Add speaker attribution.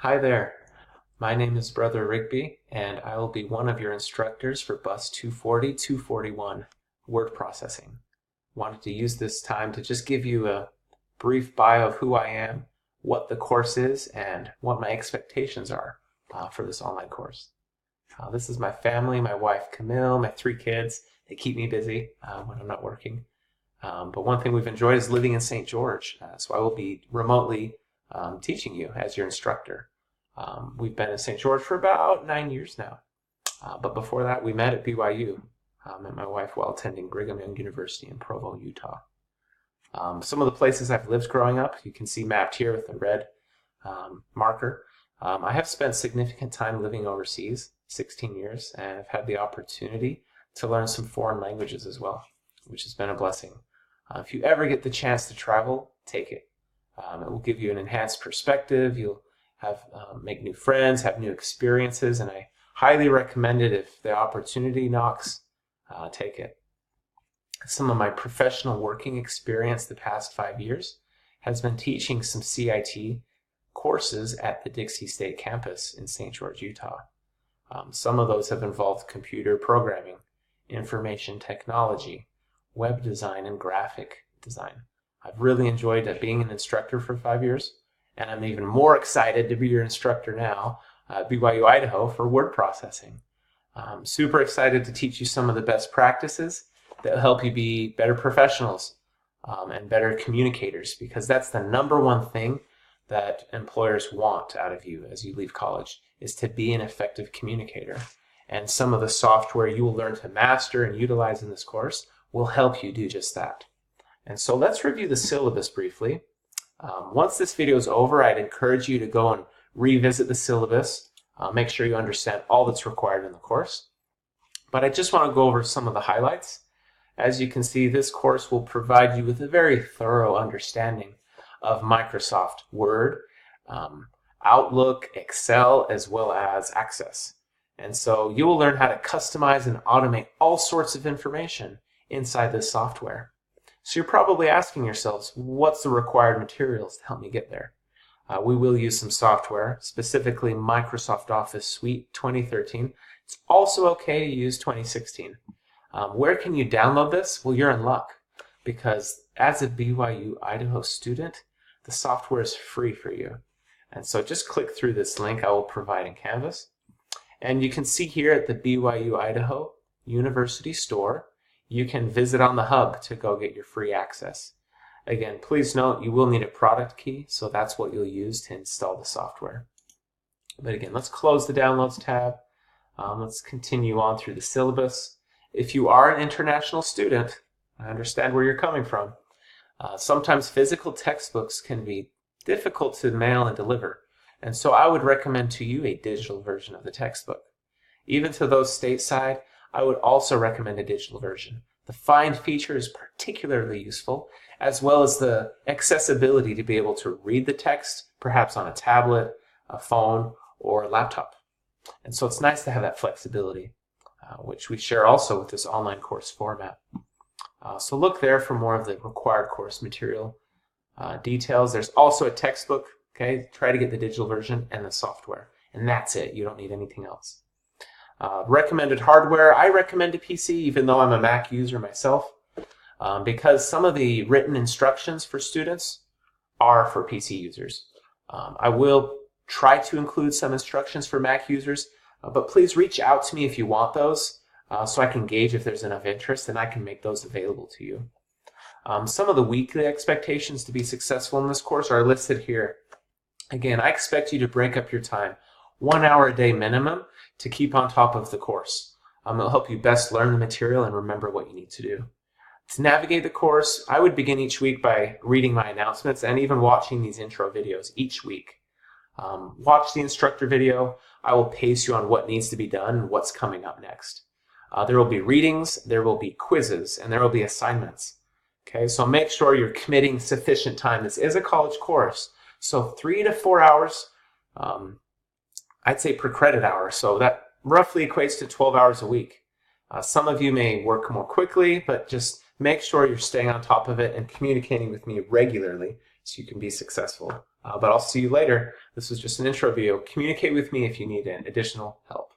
Speaker 1: Hi there. My name is Brother Rigby, and I will be one of your instructors for Bus 240-241, word processing. Wanted to use this time to just give you a brief bio of who I am, what the course is, and what my expectations are for this online course. This is my family, my wife Camille, my 3 kids. They keep me busy when I'm not working. But one thing we've enjoyed is living in St. George, so I will be remotely teaching you as your instructor. We've been in St. George for about 9 years now. But before that, we met at BYU. Met my wife while attending Brigham Young University in Provo, Utah. Some of the places I've lived growing up, you can see mapped here with the red marker. I have spent significant time living overseas, 16 years, and I've had the opportunity to learn some foreign languages as well, which has been a blessing. If you ever get the chance to travel, take it. It will give you an enhanced perspective. You'll have make new friends, have new experiences, and I highly recommend it. If the opportunity knocks, take it. Some of my professional working experience the past 5 years has been teaching some CIT courses at the Dixie State campus in St. George, Utah. Some of those have involved computer programming, information technology, web design, and graphic design. I've really enjoyed being an instructor for 5 years, and I'm even more excited to be your instructor now at BYU Idaho for word processing. I'm super excited to teach you some of the best practices that will help you be better professionals and better communicators, because that's the number one thing that employers want out of you as you leave college, is to be an effective communicator. And some of the software you will learn to master and utilize in this course will help you do just that. And so let's review the syllabus briefly. Once this video is over, I'd encourage you to go and revisit the syllabus, make sure you understand all that's required in the course. But I just want to go over some of the highlights. As you can see, this course will provide you with a very thorough understanding of Microsoft Word, Outlook, Excel, as well as Access. And so you will learn how to customize and automate all sorts of information inside this software. So you're probably asking yourselves, what's the required materials to help me get there? We will use some software, specifically Microsoft Office Suite 2013. It's also okay to use 2016. Where can you download this? Well, you're in luck, because as a BYU Idaho student, the software is free for you. And so just click through this link I will provide in Canvas. And you can see here at the BYU Idaho University store, you can visit on the hub to go get your free access. Again, please note you will need a product key, so that's what you'll use to install the software. But again, let's close the Downloads tab. Let's continue on through the syllabus. If you are an international student, I understand where you're coming from. Sometimes physical textbooks can be difficult to mail and deliver, and so I would recommend to you a digital version of the textbook. Even to those stateside, I would also recommend a digital version. The Find feature is particularly useful, as well as the accessibility to be able to read the text, perhaps on a tablet, a phone, or a laptop. And so it's nice to have that flexibility, which we share also with this online course format. So look there for more of the required course material details. There's also a textbook. Okay, try to get the digital version and the software, and that's it. You don't need anything else. Recommended hardware, I recommend a PC, even though I'm a Mac user myself, because some of the written instructions for students are for PC users. I will try to include some instructions for Mac users, but please reach out to me if you want those, so I can gauge if there's enough interest, and I can make those available to you. Some of the weekly expectations to be successful in this course are listed here. Again, I expect you to break up your time, 1 hour a day minimum, to keep on top of the course. It'll help you best learn the material and remember what you need to do. To navigate the course, I would begin each week by reading my announcements and even watching these intro videos each week. Watch the instructor video. I will pace you on what needs to be done and what's coming up next. There will be readings, there will be quizzes, and there will be assignments. Okay, so make sure you're committing sufficient time. This is a college course, so 3 to 4 hours, I'd say per credit hour, so that roughly equates to 12 hours a week. Some of you may work more quickly, but just make sure you're staying on top of it and communicating with me regularly so you can be successful. But I'll see you later. This was just an intro video. Communicate with me if you need additional help.